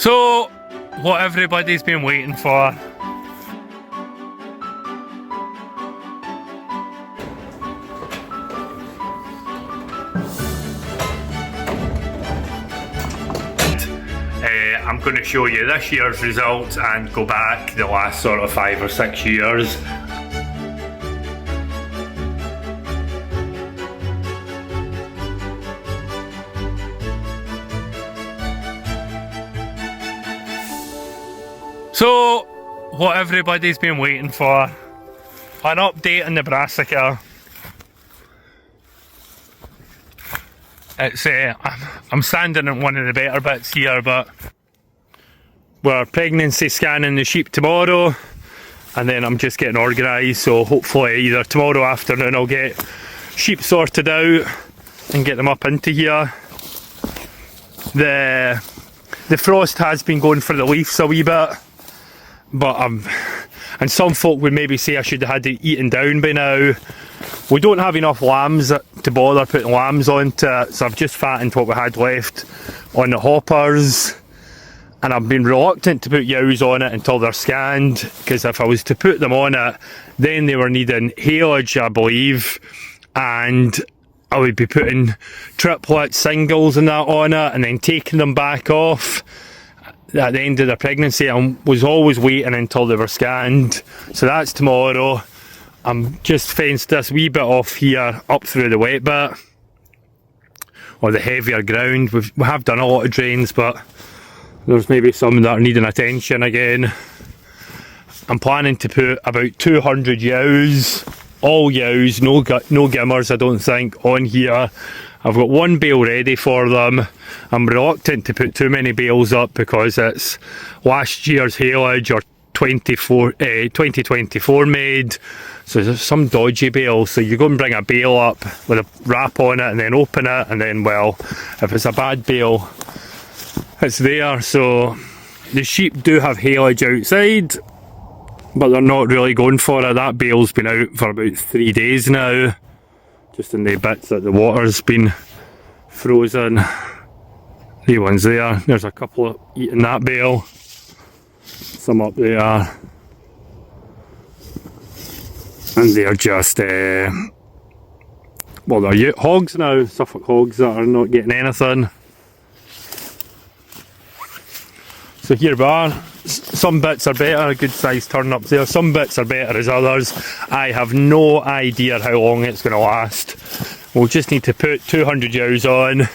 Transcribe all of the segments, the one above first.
So, what everybody's been waiting for. I'm going to show you this year's results and go back the last sort of 5 or 6 years. So, what everybody's been waiting for, an update on the Brassica. It's I'm standing in one of the better bits here, but we're pregnancy scanning the sheep tomorrow, and then I'm just getting organised, so hopefully either tomorrow afternoon I'll get sheep sorted out and get them up into here. The frost has been going for the leaves a wee bit, but and some folk would maybe say I should have had it eaten down by now. We don't have enough lambs to bother putting lambs onto it, so I've just fattened what we had left on the hoppers, and I've been reluctant to put yows on it until they're scanned, because if I was to put them on it, then they were needing haylage, I believe, and I would be putting triplets, singles and that on it, and then taking them back off at the end of the pregnancy. I was always waiting until they were scanned, so that's tomorrow. I'm just fenced this wee bit off here up through the wet bit, or the heavier ground. We have done a lot of drains, but there's maybe some that are needing attention again. I'm planning to put about 200 yows, all yows, no gimmers I don't think, on here. I've got one bale ready for them. I'm reluctant to put too many bales up because it's last year's haylage, or 2024 made, so there's some dodgy bales. So you go and bring a bale up with a wrap on it and then open it, and then, well, if it's a bad bale, it's there. So the sheep do have haylage outside, but they're not really going for it. That bale's been out for about 3 days now, just in the bits that the water's been frozen. The ones there, there's a couple eating that bale, some up there, and they're just well, they're hogs now, Suffolk hogs that are not getting anything. So here we are. Some bits are better, a good sized turn up there, some bits are better as others. I have no idea how long it's going to last. We'll just need to put 200 yows on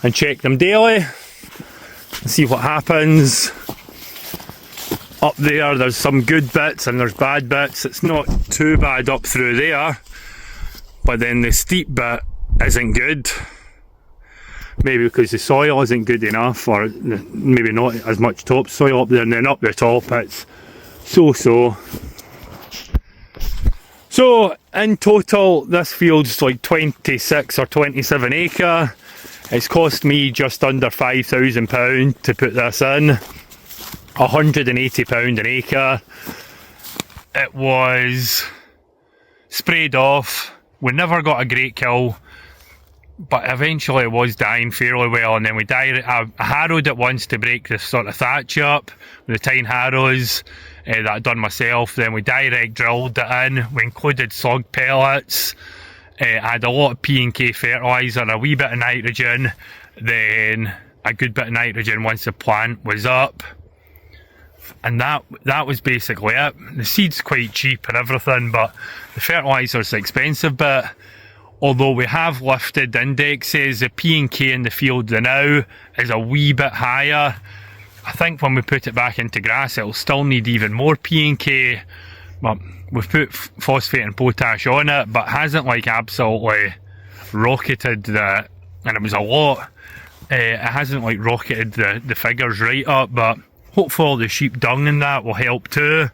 and check them daily and see what happens. Up there's some good bits and there's bad bits. It's not too bad up through there, but then the steep bit isn't good. Maybe because the soil isn't good enough, or maybe not as much topsoil up there, and then up the top it's so. So in total this field's like 26 or 27 acre. It's cost me just under £5,000 to put this in. £180 an acre. It was sprayed off. We never got a great kill, but eventually it was dying fairly well, and then we I harrowed it once to break the sort of thatch up with the tine harrows that I'd done myself. Then we direct drilled it in. We included slug pellets. I had a lot of P&K fertiliser, a wee bit of nitrogen, then a good bit of nitrogen once the plant was up. And that was basically it. The seed's quite cheap and everything, but the fertiliser's expensive. But although we have lifted indexes, the P&K in the field now is a wee bit higher. I think when we put it back into grass, it'll still need even more P&K. But we've put phosphate and potash on it, but hasn't like absolutely rocketed the, and it was a lot. It hasn't like rocketed the figures right up, but hopefully the sheep dung and that will help too.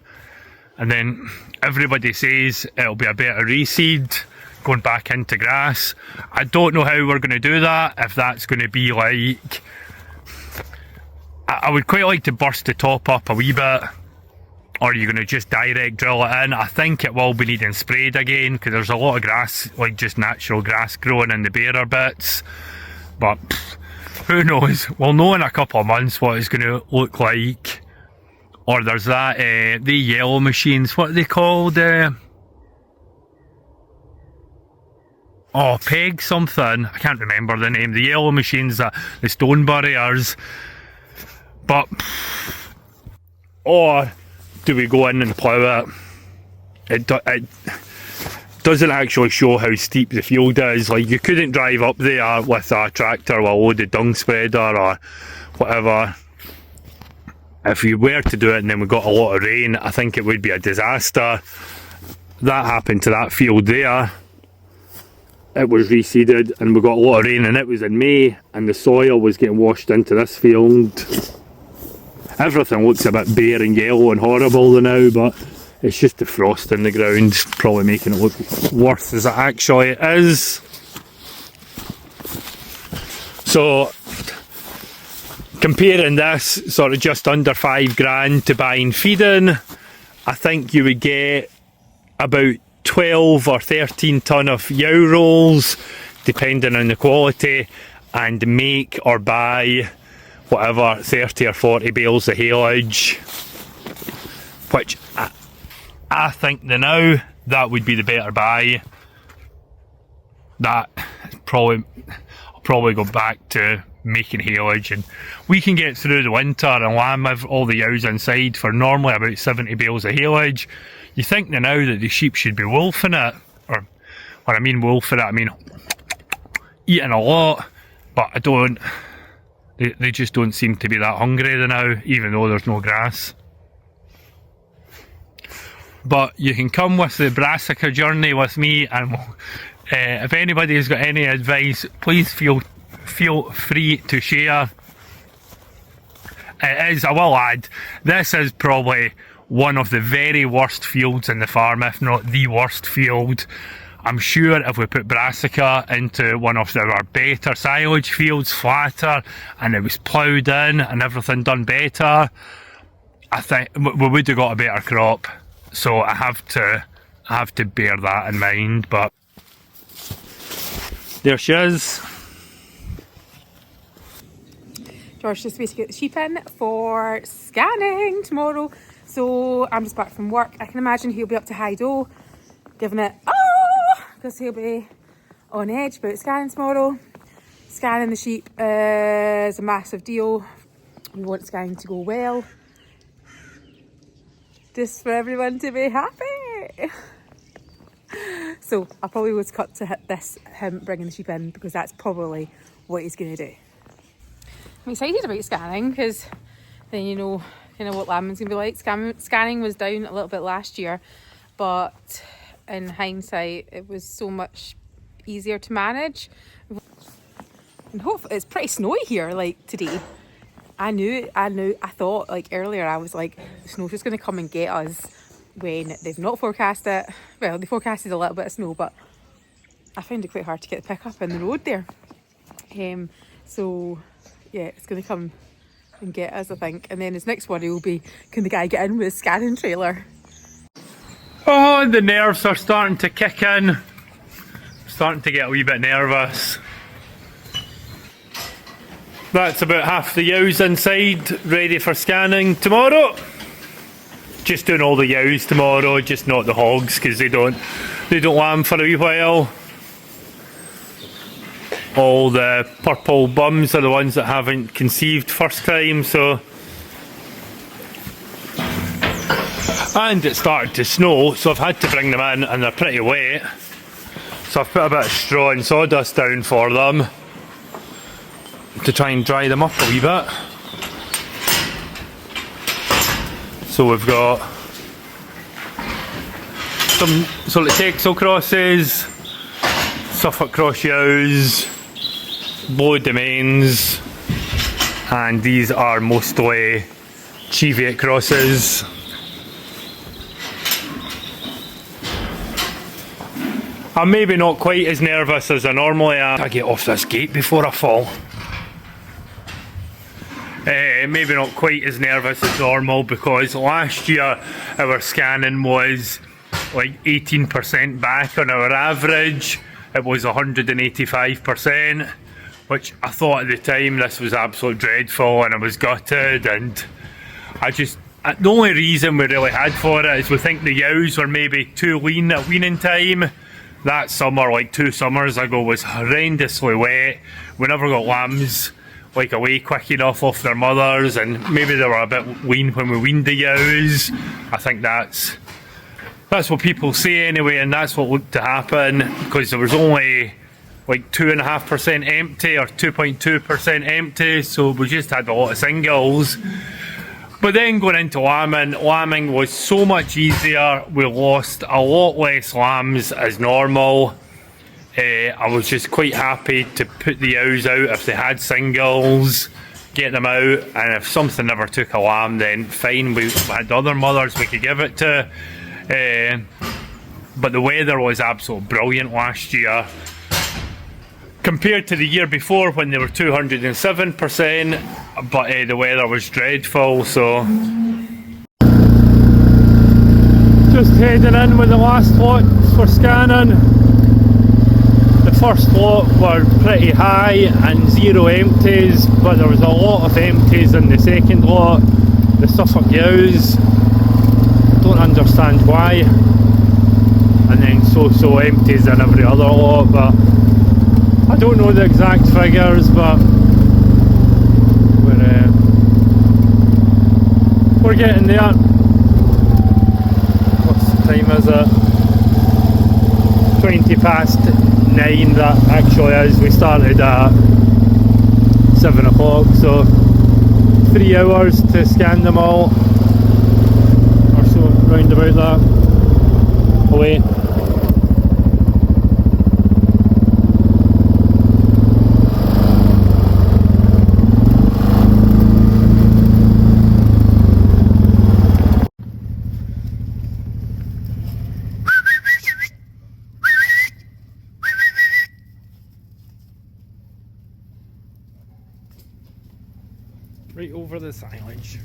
And then everybody says it'll be a better reseed going back into grass. I don't know how we're going to do that, if that's going to be like, I would quite like to burst the top up a wee bit, or are you going to just direct drill it in? I think it will be needing sprayed again, because there's a lot of grass, like just natural grass growing in the barer bits. But who knows? We'll know in a couple of months what it's going to look like. Or there's that, the yellow machines, what are they called? Oh, peg something. I can't remember the name. The yellow machines, the stone barriers. But, or do we go in and plough it? It doesn't actually show how steep the field is. Like, you couldn't drive up there with a tractor with a load of dung spreader or whatever. If you were to do it and then we got a lot of rain, I think it would be a disaster. That happened to that field there. It was reseeded and we got a lot of rain, and it was in May, and the soil was getting washed into this field. Everything looks a bit bare and yellow and horrible now, but it's just the frost in the ground probably making it look worse as it actually is. So comparing this sort of just under £5 to buying feeding, I think you would get about 12 or 13 tonne of yow rolls, depending on the quality, and make or buy whatever 30 or 40 bales of haylage, which I think now that would be the better buy. That I'll probably go back to making haylage, and we can get through the winter and lamb with all the yows inside for normally about 70 bales of haylage. You think now that the sheep should be wolfing it, or when I mean wolfing it, I mean eating a lot, but I don't. They just don't seem to be that hungry now, even though there's no grass. But you can come with the Brassica journey with me, and if anybody has got any advice, please feel free to share. It is, I will add, this is probably one of the very worst fields in the farm, if not the worst field. I'm sure if we put Brassica into one of our better silage fields, flatter, and it was ploughed in and everything done better, I think we would have got a better crop. So I have to bear that in mind. But there she is. George just waiting to get the sheep in for scanning tomorrow. So I'm just back from work. I can imagine he'll be up to high-do, giving it because he'll be on edge about scanning tomorrow. Scanning the sheep is a massive deal. We want scanning to go well, just for everyone to be happy. So I probably would cut to him bringing the sheep in, because that's probably what he's going to do. I'm excited about scanning, because then you know kind of what lambing's going to be like. Scanning was down a little bit last year, but in hindsight it was so much easier to manage. And hopefully it's pretty snowy here, like today. I thought, like earlier, I was like, the snow's just going to come and get us, when they've not forecast it. Well, they forecasted a little bit of snow, but I found it quite hard to get the pickup in the road there. So yeah, it's going to come and get us, I think. And then his next worry will be, can the guy get in with his scanning trailer? Oh, the nerves are starting to kick in. Starting to get a wee bit nervous. That's about half the yows inside, ready for scanning tomorrow. Just doing all the yows tomorrow, just not the hogs, because they don't lamb for a wee while. All the purple bums are the ones that haven't conceived first time, so. And it started to snow, so I've had to bring them in, and they're pretty wet. So I've put a bit of straw and sawdust down for them to try and dry them up a wee bit. So we've got some sort of Texel crosses, Suffolk cross yows, Blow domains, and these are mostly Cheviot crosses. I'm maybe not quite as nervous as I normally am. I get off this gate before I fall. Maybe not quite as nervous as normal, because last year our scanning was like 18% back on our average. It was 185%. which I thought at the time this was absolutely dreadful and I was gutted, and the only reason we really had for it is we think the yows were maybe too lean at weaning time. That summer, like 2 summers ago, was horrendously wet. We never got lambs like away quick enough off their mothers, and maybe they were a bit lean when we weaned the yows. I think that's what people say anyway, and that's what looked to happen, because there was only like 2.5% empty or 2.2% empty, so we just had a lot of singles. But then going into lambing was so much easier. We lost a lot less lambs as normal. I was just quite happy to put the ewes out if they had singles, get them out, and if something never took a lamb, then fine, we had other mothers we could give it to. But the weather was absolutely brilliant last year. Compared to the year before when they were 207%, but the weather was dreadful, so. Just heading in with the last lot for scanning. The first lot were pretty high and 0 empties, but there was a lot of empties in the second lot. The Suffolk ewes, don't understand why. And then so empties in every other lot, but I don't know the exact figures, but we're getting there. What's the time is it? 9:20 that actually is. We started at 7 o'clock, so 3 hours to scan them all, or so, round about that, away. Right over the silage.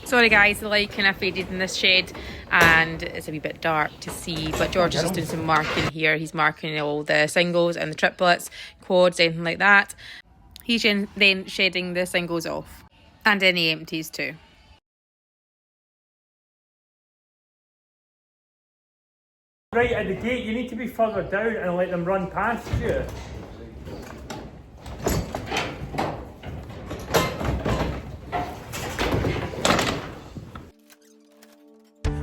Sorry guys, the light kind of faded in this shed and it's a wee bit dark to see, but George is just doing some marking here. He's marking all the singles and the triplets, quads, anything like that. He's then shedding the singles off and any empties too. Right at the gate, you need to be further down and let them run past you.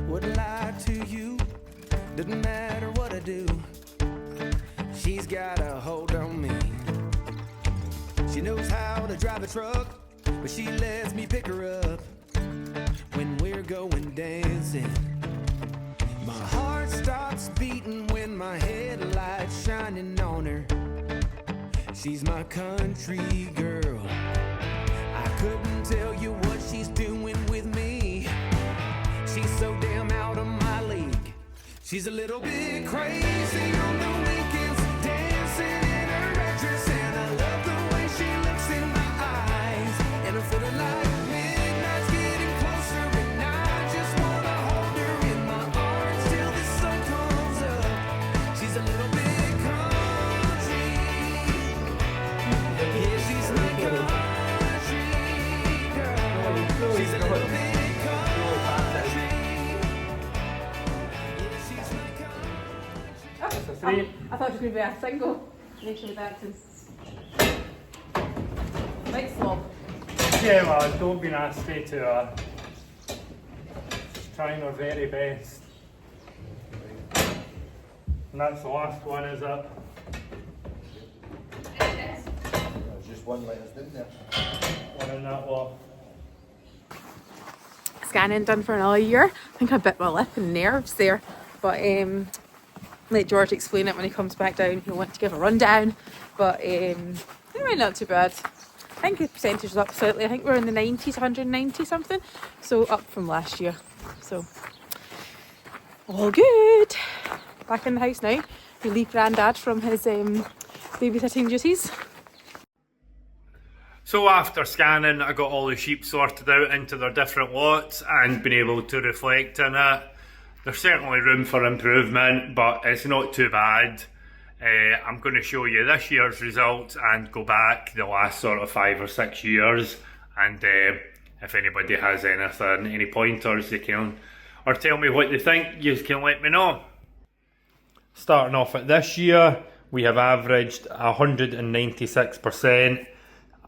Wouldn't lie to you, doesn't matter what I do. She's got a hold on me. She knows how to drive a truck, but she lets me pick her up when we're going dancing. My heart stops beating when my headlights shining on her. She's my country girl. I couldn't tell you what she's doing with me. She's so damn out of my league. She's a little bit crazy on the weekends, dancing in her red dress, and I love the way she looks in my eyes. And I'm feeling like midnight's getting closer, and I just wanna hold her in my arms till the sun comes up. She's a little bit country. Yeah, she's my country girl. She's a little bit. I thought it was going to be a single. Make sure that's right slow. Yeah, well, don't be nasty to her. She's trying her very best. And that's the last one, is it? There's just one lettuce, didn't there? One in that lot. scanning done for another year. I think I bit my lip and nerves there, but let George explain it when he comes back down. He'll want to give a rundown, but anyway, not too bad. I think the percentage is up slightly. I think we're in the 90s, 190 something, so up from last year. So all good. Back in the house now. Relieve Grandad from his babysitting duties. So after scanning, I got all the sheep sorted out into their different lots and been able to reflect in it. There's certainly room for improvement, but it's not too bad. I'm going to show you this year's results and go back the last sort of 5 or 6 years, and if anybody has anything, any pointers they can, or tell me what they think, you can let me know. Starting off at this year, we have averaged 196%,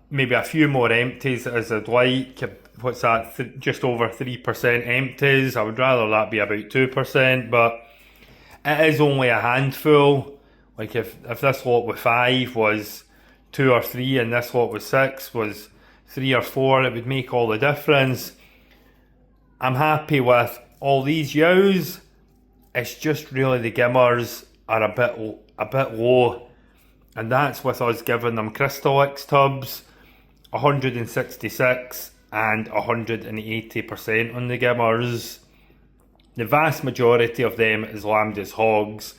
maybe a few more empties as I'd like. What's that, just over 3% empties. I would rather that be about 2%, but it is only a handful. Like if this lot with 5 was 2 or 3 and this lot with 6 was 3 or 4, it would make all the difference. I'm happy with all these yows. It's just really the gimmers are a bit low, and that's with us giving them Crystal X tubs, 166 and 180% on the gimmers. The vast majority of them is lambed as hogs,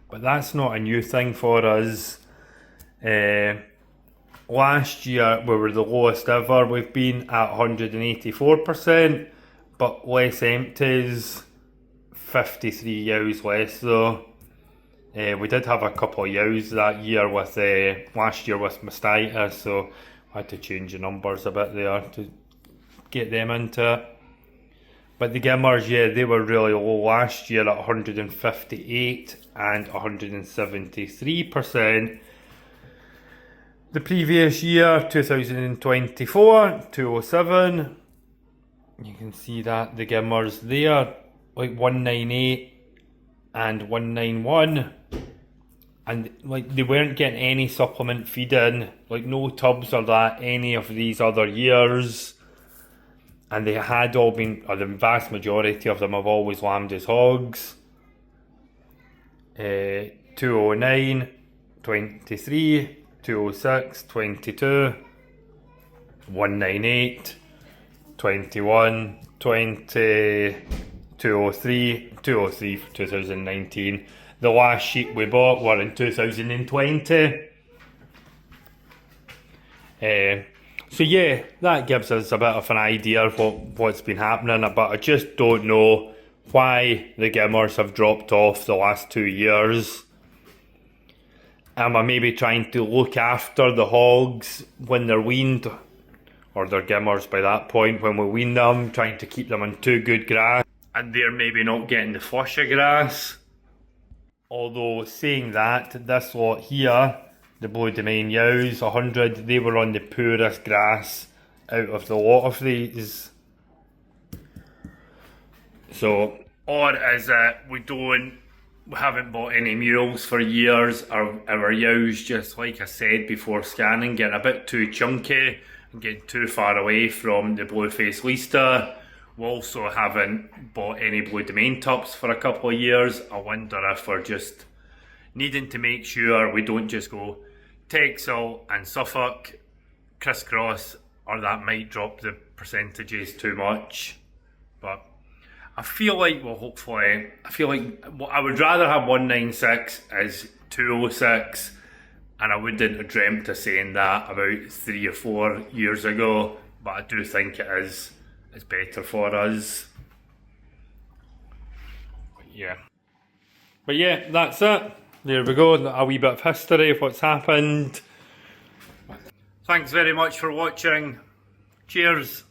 but that's not a new thing for us. Last year we were the lowest ever. We've been at 184%, but less empties, 53 yows less though. We did have a couple of yows that year with last year with mastitis, so I had to change the numbers a bit there to get them into it. But the gimmers, yeah, they were really low last year at 158 and 173%. The previous year, 2024, 207. You can see that the gimmers there, like 198 and 191. And like they weren't getting any supplement feed-in, like no tubs or that any of these other years. And they had all been, or the vast majority of them have always lambed as hogs. 209, 23, 206, 22, 198, 21, 20, 203, 203 for 2019. The last sheep we bought were in 2020. So yeah, that gives us a bit of an idea of what's been happening, but I just don't know why the gimmers have dropped off the last 2 years. Am I maybe trying to look after the hogs when they're weaned, or their gimmers by that point when we wean them, trying to keep them on too good grass, and they're maybe not getting the flush of grass? Although saying that, this lot here, the Blue Domain yows, 100, they were on the poorest grass out of the lot of these. So, or is it we haven't bought any mules for years, our yows, just like I said before scanning, getting a bit too chunky and getting too far away from the blue-faced Leicester. We also haven't bought any Blue Domain tubs for a couple of years. I wonder if we're just needing to make sure we don't just go Texel and Suffolk crisscross, or that might drop the percentages too much. But I feel like, well, hopefully, I would rather have 196 as 206, and I wouldn't have dreamt of saying that about 3 or 4 years ago, but I do think it's better for us. But yeah, that's it. There we go, a wee bit of history of what's happened. Thanks very much for watching. Cheers.